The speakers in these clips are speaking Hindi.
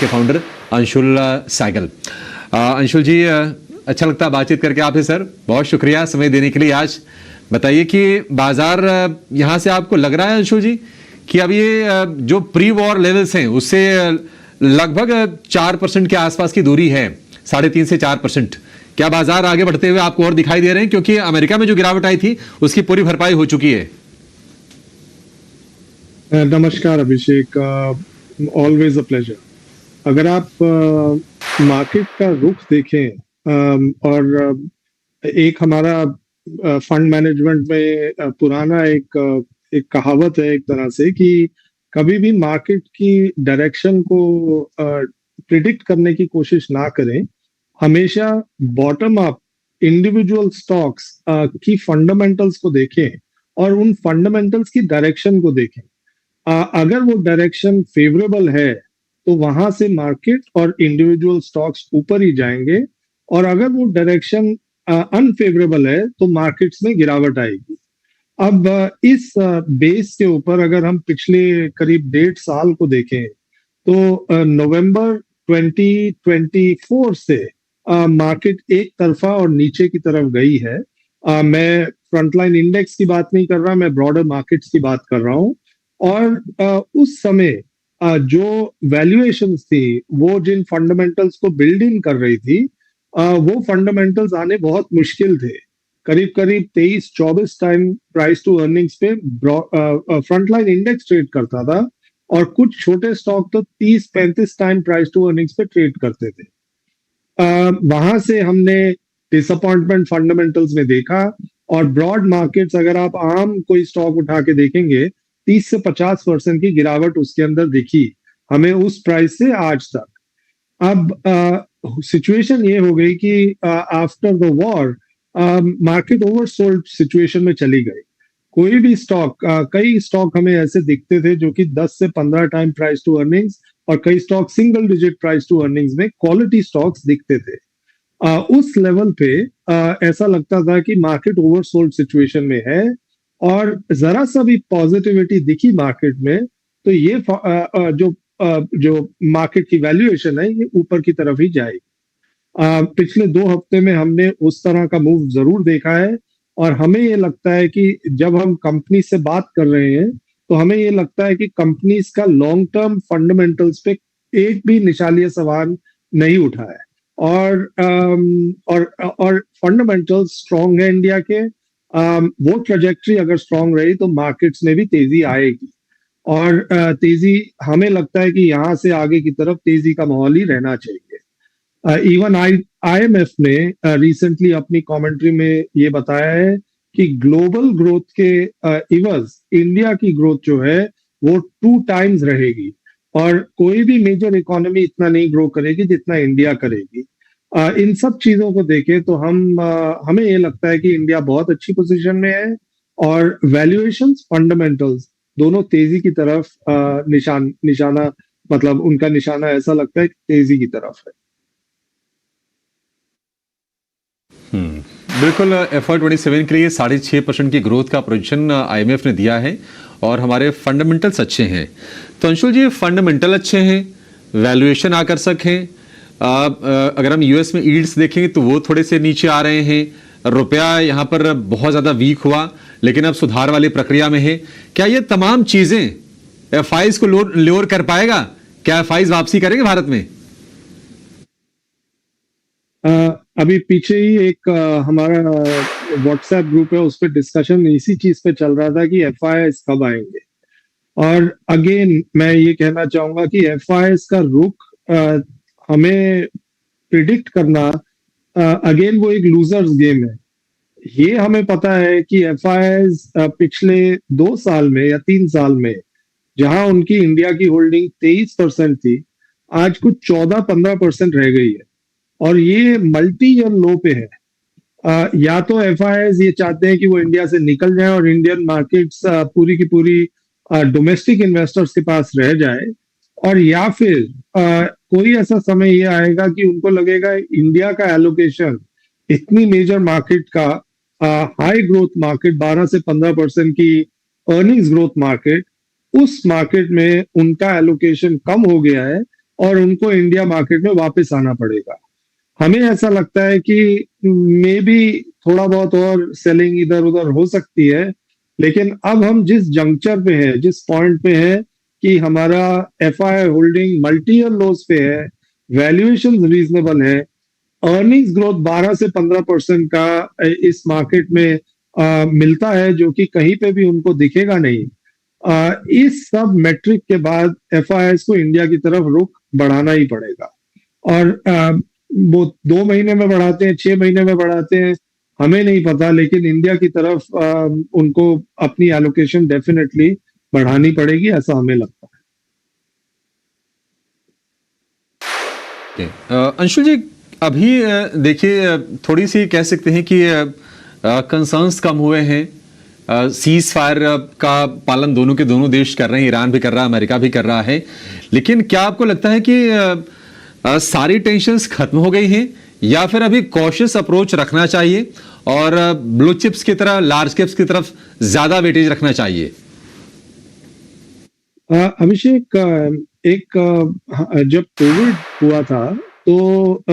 के फाउंडर अंशुल सहगल। अंशुल जी, अच्छा लगता है बातचीत करके आपसे सर, बहुत शुक्रिया समय देने के लिए। आज बताइए कि बाजार यहाँ से आपको लग रहा है अंशुल जी कि अब ये जो प्री वॉर लेवल्स हैं उससे लगभग 4% के आसपास की दूरी है, 3.5 से 4%। क्या बाजार आगे बढ़ते हुए आपको और दिखाई दे रहे हैं, क्योंकि अमेरिका में जो गिरावट आई थी उसकी पूरी भरपाई हो चुकी है? नमस्कार अभिषेक, ऑलवेज अ प्लेजर। अगर आप मार्केट का रुख देखें और एक हमारा फंड मैनेजमेंट में पुराना एक कहावत है एक तरह से कि कभी भी मार्केट की डायरेक्शन को प्रिडिक्ट करने की कोशिश ना करें। हमेशा बॉटम अप इंडिविजुअल स्टॉक्स की फंडामेंटल्स को देखें और उन फंडामेंटल्स की डायरेक्शन को देखें। अगर वो डायरेक्शन फेवरेबल है तो वहां से मार्केट और इंडिविजुअल स्टॉक्स ऊपर ही जाएंगे, और अगर वो डायरेक्शन अनफेवरेबल है तो मार्केट्स में गिरावट आएगी। अब इस बेस के ऊपर अगर हम पिछले करीब 1.5 साल को देखें तो नवंबर 2024 से मार्केट एक तरफा और नीचे की तरफ गई है। मैं फ्रंटलाइन इंडेक्स की बात नहीं कर रहा, मैं ब्रॉडर मार्केट्स की बात कर रहा हूँ। और उस समय जो वैल्यूएशंस थी, वो जिन फंडामेंटल्स को बिल्ड इन कर रही थी, वो फंडामेंटल्स आने बहुत मुश्किल थे। करीब करीब 23-24 टाइम प्राइस टू अर्निंग्स पे फ्रंटलाइन इंडेक्स ट्रेड करता था, और कुछ छोटे स्टॉक तो 30-35 टाइम प्राइस टू अर्निंग्स पे ट्रेड करते थे। वहां से हमने डिसअपॉइंटमेंट फंडामेंटल्स में देखा, और ब्रॉड मार्केट्स अगर आप आम कोई स्टॉक उठा के देखेंगे 30 से 50% की गिरावट उसके अंदर दिखी हमें उस प्राइस से आज तक। अब सिचुएशन ये हो गई कि after the war market oversold situation में चली गई। कोई भी स्टॉक, कई स्टॉक हमें ऐसे दिखते थे जो कि 10 से 15 टाइम प्राइस टू अर्निंग्स, और कई stock single digit price to earnings में क्वालिटी स्टॉक्स दिखते थे। उस लेवल पे ऐसा लगता था कि मार्केट ओवरसोल्ड सिचुएशन में है, और जरा सा भी पॉजिटिविटी दिखी मार्केट में तो ये जो मार्केट की वैल्यूएशन है ये ऊपर की तरफ ही जाएगी। पिछले 2 हफ्ते में हमने उस तरह का मूव जरूर देखा है, और हमें ये लगता है कि जब हम कंपनी से बात कर रहे हैं तो हमें ये लगता है कि कंपनीज का लॉन्ग टर्म फंडामेंटल्स पे एक भी निशालिया सवाल नहीं उठा है, और फंडामेंटल्स स्ट्रॉन्ग है इंडिया के। वो ट्रेजेक्ट्री अगर स्ट्रॉन्ग रही तो मार्केट्स में भी तेजी आएगी, और तेजी हमें लगता है कि यहाँ से आगे की तरफ तेजी का माहौल ही रहना चाहिए। इवन IMF ने रिसेंटली अपनी कमेंट्री में ये बताया है कि ग्लोबल ग्रोथ के इवज इंडिया की ग्रोथ जो है वो 2 टाइम्स रहेगी, और कोई भी मेजर इकोनॉमी इतना नहीं ग्रो करेगी जितना इंडिया करेगी। इन सब चीजों को देखें तो हमें ये लगता है कि इंडिया बहुत अच्छी पोजीशन में है, और वैल्यूएशंस फंडामेंटल्स दोनों तेजी की तरफ निशाना, मतलब उनका निशाना ऐसा लगता है कि तेजी की तरफ है। बिल्कुल, FY27 के लिए 6.5% की ग्रोथ का प्रोजेक्शन IMF ने दिया है, और हमारे फंडामेंटल्स अच्छे हैं। तो अंशुल जी, फंडामेंटल अच्छे हैं, वैल्यूएशन आकर्षक हैं। अगर हम US में यील्ड्स देखें तो वो थोड़े से नीचे आ रहे हैं। रुपया यहाँ पर बहुत ज़्यादा वीक हुआ, लेकिन अब सुधार वाली प्रक्रिया में है। क्या ये तमाम चीज़ें FIs को लोअर कर पाएगा? क्या FIs वापसी करेंगे भारत में? अभी पीछे ही एक हमारा व्हाट्सएप ग्रुप है, उस पर डिस्कशन इसी चीज पे चल रहा था कि FIs कब आएंगे। और अगेन मैं ये कहना चाहूंगा कि FIs का रुख हमें प्रिडिक्ट करना, अगेन वो एक लूजर्स गेम है। ये हमें पता है कि FIs पिछले 2 साल में या 3 साल में जहां उनकी इंडिया की होल्डिंग 23% थी, आज कुछ 14-15% रह गई है, और ये मल्टी ईयर लो पे है। या तो FIs ये चाहते हैं कि वो इंडिया से निकल जाए और इंडियन मार्केट्स पूरी की पूरी डोमेस्टिक इन्वेस्टर्स के पास रह जाए, और या फिर कोई ऐसा समय ये आएगा कि उनको लगेगा इंडिया का एलोकेशन इतनी मेजर मार्केट का, हाई ग्रोथ मार्केट, 12 से 15% की अर्निंग्स ग्रोथ मार्केट, उस मार्केट में उनका एलोकेशन कम हो गया है, और उनको इंडिया मार्केट में वापस आना पड़ेगा। हमें ऐसा लगता है कि मे बी थोड़ा बहुत और सेलिंग इधर उधर हो सकती है, लेकिन अब हम जिस जंक्चर पे है, जिस पॉइंट पे है कि हमारा एफआई होल्डिंग मल्टी ईयर लोज पे है, वैल्यूएशन रीजनेबल है, अर्निंग्स ग्रोथ 12 से 15% का इस मार्केट में मिलता है, जो कि कहीं पे भी उनको दिखेगा नहीं। इस सब मेट्रिक के बाद एफआईएस को इंडिया की तरफ रुख बढ़ाना ही पड़ेगा। और वो 2 महीने में बढ़ाते हैं, 6 महीने में बढ़ाते हैं, हमें नहीं पता, लेकिन इंडिया की तरफ उनको अपनी एलोकेशन डेफिनेटली बढ़ानी पड़ेगी, ऐसा हमें लगता है। अंशुल जी, अभी देखिए थोड़ी सी कह सकते हैं कि कंसर्न्स कम हुए हैं। सीज फायर का पालन दोनों के दोनों देश कर रहे हैं, ईरान भी कर रहा है, अमेरिका भी कर रहा है। लेकिन क्या आपको लगता है कि सारी टेंशन्स खत्म हो गई हैं, या फिर अभी कॉशियस अप्रोच रखना चाहिए और ब्लू चिप्स की तरह, लार्ज कैप्स की तरफ ज्यादा वेटेज रखना चाहिए? अभिषेक, जब कोविड हुआ था तो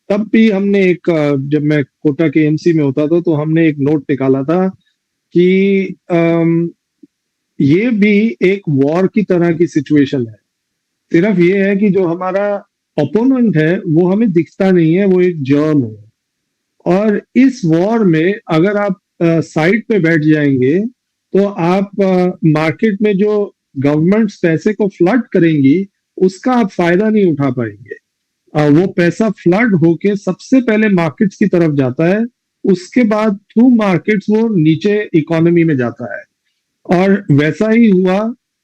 तब भी हमने जब मैं कोटा के एमसी में होता था तो हमने एक नोट निकाला था कि ये भी एक वॉर की तरह की सिचुएशन है। सिर्फ ये है कि जो हमारा ओपोनेंट है वो हमें दिखता नहीं है, वो एक जर्म है। और इस वॉर में अगर आप साइड पे बैठ जाएंगे तो आप मार्केट में जो गवर्नमेंट्स पैसे को फ्लड करेंगी उसका आप फायदा नहीं उठा पाएंगे। वो पैसा फ्लड होके सबसे पहले मार्केट्स की तरफ जाता है, उसके बाद थ्रू मार्केट्स वो नीचे इकोनॉमी में जाता है। और वैसा ही हुआ,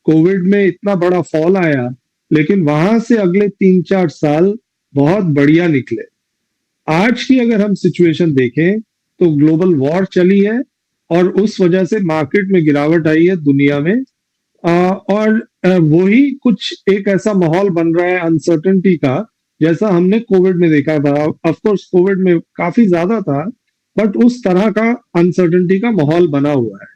कोविड में इतना बड़ा फॉल आया, लेकिन वहां से अगले 3-4 साल बहुत बढ़िया निकले। आज की अगर हम सिचुएशन देखें तो ग्लोबल वॉर चली है और उस वजह से मार्केट में गिरावट आई है दुनिया में। और वही कुछ एक ऐसा माहौल बन रहा है अनसर्टेनिटी का, जैसा हमने कोविड में देखा था। ऑफ कोर्स कोविड में काफी ज्यादा था, बट उस तरह का अनसर्टेनिटी का माहौल बना हुआ है।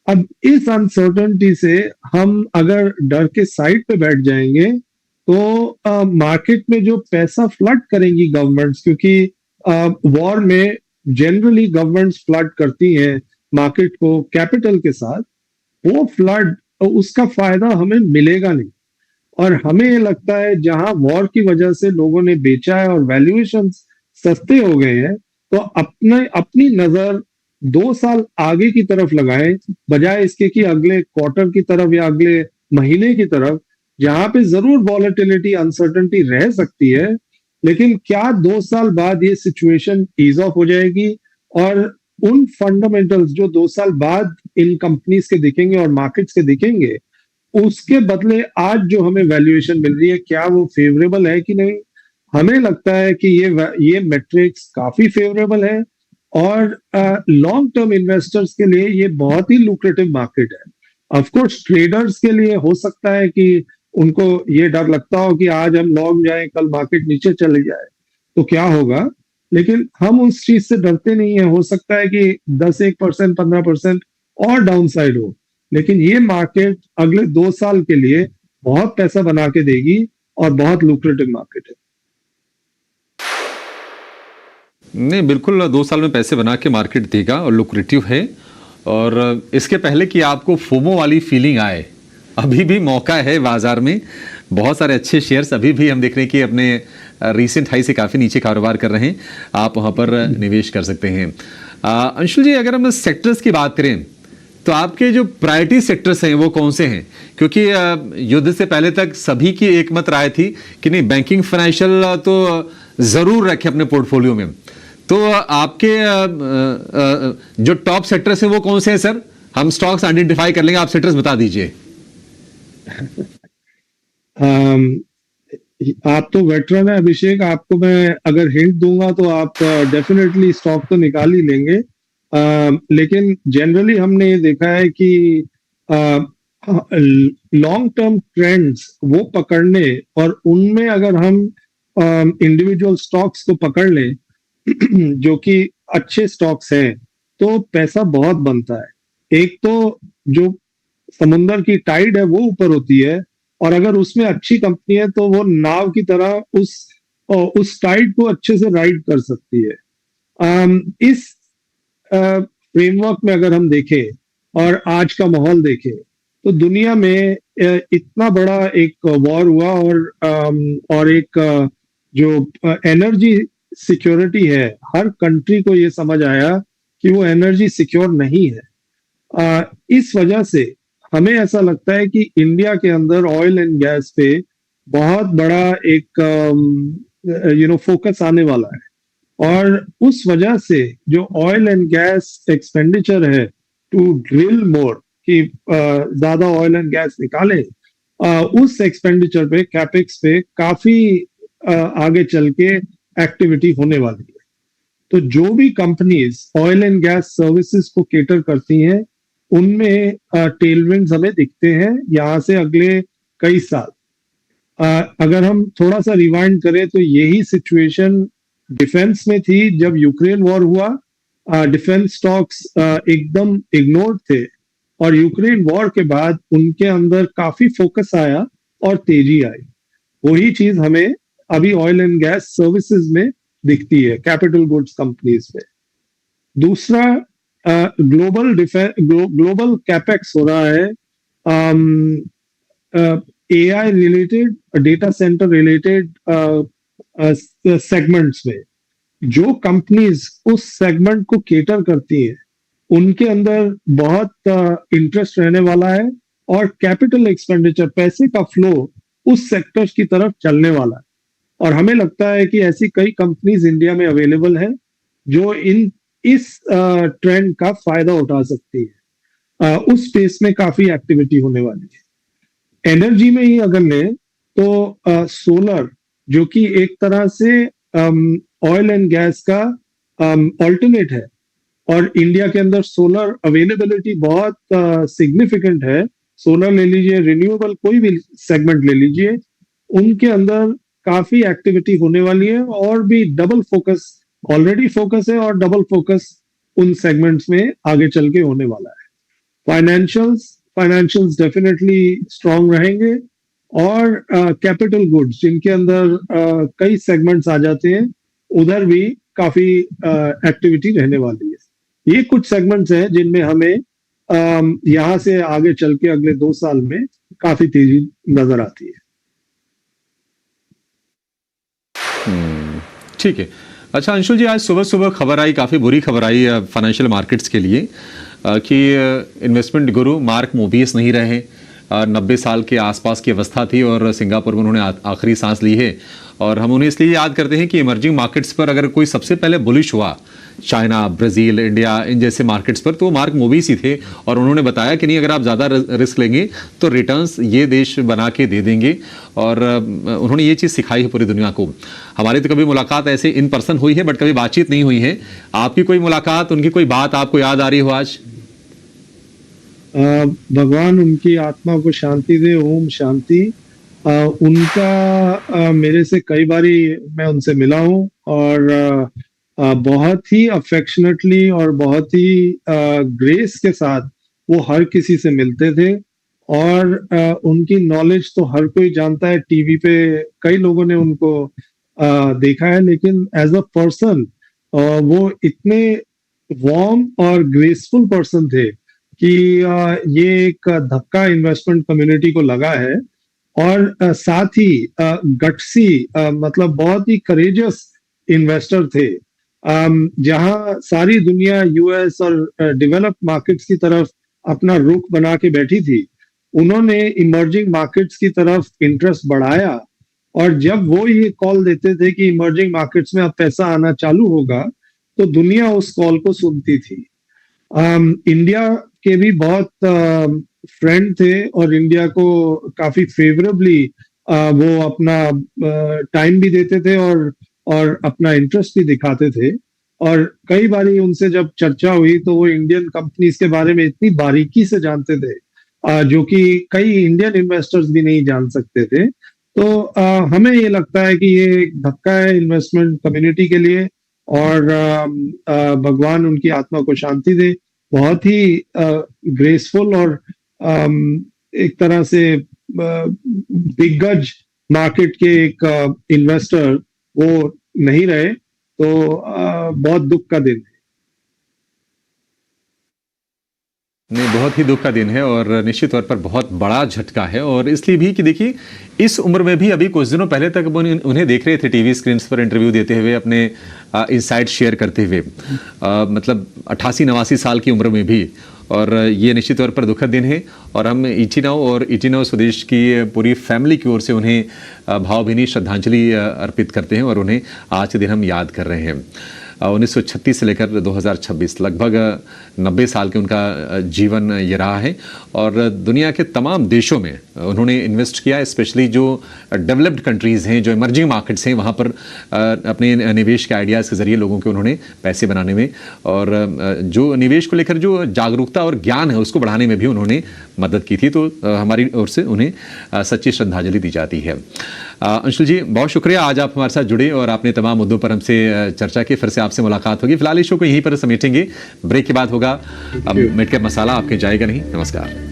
अब इस अनसर्टेनिटी से हम अगर डर के साइड पे बैठ जाएंगे तो मार्केट में जो पैसा फ्लड करेंगी गवर्नमेंट्स, क्योंकि वॉर में जनरली गवर्नमेंट्स फ्लड करती हैं मार्केट को कैपिटल के साथ, वो फ्लड उसका फायदा हमें मिलेगा नहीं। और हमें ये लगता है जहां वॉर की वजह से लोगों ने बेचा है और वैल्यूएशन सस्ते हो गए हैं, तो अपनी नजर 2 साल आगे की तरफ लगाएं, बजाय इसके कि अगले क्वार्टर की तरफ या अगले महीने की तरफ, जहां पे जरूर वॉलेटिलिटी अनसर्टेनिटी रह सकती है, लेकिन क्या 2 साल बाद ये सिचुएशन ईज ऑफ हो जाएगी और उन फंडामेंटल्स जो 2 साल बाद इन कंपनीज के दिखेंगे और मार्केट्स के दिखेंगे, उसके बदले आज जो हमें वैल्यूएशन मिल रही है क्या वो फेवरेबल है कि नहीं। हमें लगता है कि ये मेट्रिक्स काफी फेवरेबल है और लॉन्ग टर्म इन्वेस्टर्स के लिए ये बहुत ही लुक्रेटिव मार्केट है। ऑफ कोर्स ट्रेडर्स के लिए हो सकता है कि उनको ये डर लगता हो कि आज हम लॉन्ग जाएं, कल मार्केट नीचे चले जाए तो क्या होगा, लेकिन हम उस चीज से डरते नहीं है। हो सकता है कि 10-1%, 15% और डाउन साइड हो, लेकिन ये मार्केट अगले 2 साल के लिए बहुत पैसा बना के देगी और बहुत लुक्रेटिव मार्केट है। नहीं, बिल्कुल 2 साल में पैसे बना के मार्केट देगा और लुक्रेटिव है। और इसके पहले कि आपको फोमो वाली फीलिंग आए, अभी भी मौका है बाजार में। बहुत सारे अच्छे शेयर्स अभी भी हम देख रहे हैं कि अपने रीसेंट हाई से काफ़ी नीचे कारोबार कर रहे हैं, आप वहाँ पर निवेश कर सकते हैं। अंशुल जी, अगर हम सेक्टर्स की बात करें तो आपके जो प्रायोरिटी सेक्टर्स हैं वो कौन से हैं? क्योंकि युद्ध से पहले तक सभी की एकमत राय थी कि नहीं, बैंकिंग फाइनेंशियल तो ज़रूर रखें अपने पोर्टफोलियो में। तो आपके जो टॉप सेक्टर्स हैं वो कौन से हैं सर? हम स्टॉक्स आइडेंटिफाई कर लेंगे, आप सेक्टर्स बता दीजिए। आप तो वेटरन है अभिषेक, आपको मैं अगर हिंट दूंगा तो आप डेफिनेटली स्टॉक तो निकाल ही लेंगे। लेकिन जनरली हमने ये देखा है कि लॉन्ग टर्म ट्रेंड्स वो पकड़ने और उनमें अगर हम इंडिविजुअल स्टॉक्स को पकड़ लें जो कि अच्छे स्टॉक्स हैं, तो पैसा बहुत बनता है। एक तो जो समुंदर की टाइड है वो ऊपर होती है, और अगर उसमें अच्छी कंपनी है तो वो नाव की तरह उस टाइड को अच्छे से राइड कर सकती है। इस फ्रेमवर्क में अगर हम देखें और आज का माहौल देखें तो दुनिया में इतना बड़ा एक वॉर हुआ और एक जो एनर्जी सिक्योरिटी है, हर कंट्री को ये समझ आया कि वो एनर्जी सिक्योर नहीं है। इस वजह से हमें ऐसा लगता है कि इंडिया के अंदर ऑयल एंड गैस पे बहुत बड़ा एक फोकस आने वाला है। और उस वजह से जो ऑयल एंड गैस एक्सपेंडिचर है टू ड्रिल मोर, कि ज्यादा ऑयल एंड गैस निकाले, उस एक्सपेंडिचर पे, कैपेक्स पे काफी आगे चल के एक्टिविटी होने वाली है। तो जो भी companies oil and gas services को केटर करती हैं उनमें टेलविंड्स हमें दिखते हैं यहाँ से अगले कई साल। अगर हम थोड़ा सा रिवाइंड करें तो यही सिचुएशन डिफेंस में थी जब यूक्रेन वॉर हुआ। डिफेंस स्टॉक्स एकदम इग्नोर्ड थे और यूक्रेन वॉर के बाद उनके अंदर काफी फोकस आया और तेजी आई। वही चीज हमें अभी ऑयल एंड गैस सर्विसेज में दिखती है, कैपिटल गुड्स कंपनीज में। दूसरा, ग्लोबल कैपेक्स हो रहा है AI related, data centre related segments में। जो कंपनीज उस सेगमेंट को केटर करती हैं उनके अंदर बहुत इंटरेस्ट रहने वाला है और कैपिटल एक्सपेंडिचर, पैसे का फ्लो उस सेक्टर्स की तरफ चलने वाला है। और हमें लगता है कि ऐसी कई कंपनीज इंडिया में अवेलेबल है जो इस ट्रेंड का फायदा उठा सकती है। उस स्पेस में काफी एक्टिविटी होने वाली है। एनर्जी में ही अगर लें तो सोलर, जो कि एक तरह से ऑयल एंड गैस का ऑल्टरनेट है, और इंडिया के अंदर सोलर अवेलेबिलिटी बहुत सिग्निफिकेंट है। सोलर ले लीजिए, रिन्यूएबल कोई भी सेगमेंट ले लीजिए, उनके अंदर काफी एक्टिविटी होने वाली है और भी डबल फोकस, ऑलरेडी फोकस है और डबल फोकस उन सेगमेंट्स में आगे चल के होने वाला है। फाइनेंशियल्स डेफिनेटली स्ट्रांग रहेंगे और कैपिटल गुड्स जिनके अंदर कई सेगमेंट्स आ जाते हैं, उधर भी काफी एक्टिविटी रहने वाली है। ये कुछ सेगमेंट्स हैं जिनमें हमें यहाँ से आगे चल के अगले 2 साल में काफी तेजी नजर आती है। ठीक है। अच्छा अंशुल जी, आज सुबह सुबह खबर आई, काफ़ी बुरी खबर आई फाइनेंशियल मार्केट्स के लिए कि इन्वेस्टमेंट गुरु मार्क मोबियस नहीं रहे। 90 साल के आसपास की अवस्था थी और सिंगापुर में उन्होंने आखिरी सांस ली है। और हम उन्हें इसलिए याद करते हैं कि इमर्जिंग मार्केट्स पर अगर कोई सबसे पहले बुलिश हुआ, चाइना, ब्राज़ील, इंडिया, इन जैसे मार्केट्स पर, तो मार्क मोबियस ही थे। और उन्होंने बताया कि नहीं, अगर आप ज़्यादा रिस्क लेंगे तो रिटर्न्स ये देश बना के दे देंगे। और उन्होंने ये चीज़ सिखाई है पूरी दुनिया को। हमारी तो कभी मुलाकात ऐसे इन पर्सन हुई है बट कभी बातचीत नहीं हुई है। आपकी कोई मुलाकात, उनकी कोई बात आपको याद आ रही हो आज? भगवान उनकी आत्मा को शांति दे, ओम शांति। उनका मेरे से कई बारी मैं उनसे मिला हूँ और बहुत ही अफेक्शनेटली और बहुत ही ग्रेस के साथ वो हर किसी से मिलते थे। और उनकी नॉलेज तो हर कोई जानता है, टीवी पे कई लोगों ने उनको देखा है, लेकिन एज अ पर्सन वो इतने वार्म और ग्रेसफुल पर्सन थे कि ये एक धक्का इन्वेस्टमेंट कम्युनिटी को लगा है। और साथ ही गट्सी, मतलब बहुत ही करेजियस इन्वेस्टर थे। जहां सारी दुनिया यूएस और डेवलप्ड मार्केट्स की तरफ अपना रुख बना के बैठी थी, उन्होंने इमर्जिंग मार्केट्स की तरफ इंटरेस्ट बढ़ाया। और जब वो ये कॉल देते थे कि इमर्जिंग मार्केट्स में अब पैसा आना चालू होगा, तो दुनिया उस कॉल को सुनती थी। इंडिया के भी बहुत फ्रेंड थे और इंडिया को काफी फेवरेबली वो अपना टाइम भी देते थे और अपना इंटरेस्ट भी दिखाते थे। और कई बारी उनसे जब चर्चा हुई तो वो इंडियन कंपनीज के बारे में इतनी बारीकी से जानते थे जो कि कई इंडियन इन्वेस्टर्स भी नहीं जान सकते थे। तो हमें ये लगता है कि ये एक धक्का है इन्वेस्टमेंट कम्युनिटी के लिए। और भगवान उनकी आत्मा को शांति दे। बहुत ही ग्रेसफुल और एक तरह से दिग्गज मार्केट के एक इन्वेस्टर वो नहीं रहे, तो बहुत दुख का दिन है। नहीं, बहुत ही दुख का दिन है और निश्चित तौर पर बहुत बड़ा झटका है। और इसलिए भी कि देखिए इस उम्र में भी, अभी कुछ दिनों पहले तक उन्हें देख रहे थे टीवी स्क्रीन पर इंटरव्यू देते हुए, अपने इनसाइट शेयर करते हुए, मतलब 88-89 साल की उम्र में भी। और ये निश्चित तौर पर दुखद दिन है और हम ईटीनाउ और ईटीनाउ स्वदेश की पूरी फैमिली की ओर से उन्हें भावभीनी श्रद्धांजलि अर्पित करते हैं और उन्हें आज के दिन हम याद कर रहे हैं। 1936 से लेकर 2026 लगभग 90 साल के उनका जीवन ये रहा है और दुनिया के तमाम देशों में उन्होंने इन्वेस्ट किया, स्पेशली जो डेवलप्ड कंट्रीज़ हैं, जो इमर्जिंग मार्केट्स हैं, वहाँ पर अपने निवेश के आइडियाज़ के ज़रिए लोगों के उन्होंने पैसे बनाने में और जो निवेश को लेकर जो जागरूकता और ज्ञान है उसको बढ़ाने में भी उन्होंने मदद की थी। तो हमारी ओर से उन्हें सच्ची श्रद्धांजलि दी जाती है। अंशुल जी, बहुत शुक्रिया, आज आप हमारे साथ जुड़े और आपने तमाम मुद्दों पर हमसे चर्चा की। फिर से आपसे मुलाकात होगी। फिलहाल इस शो को यहीं पर समेटेंगे, ब्रेक के बाद होगा मिडकैप मसाला, आपके जाएगा नहीं। नमस्कार।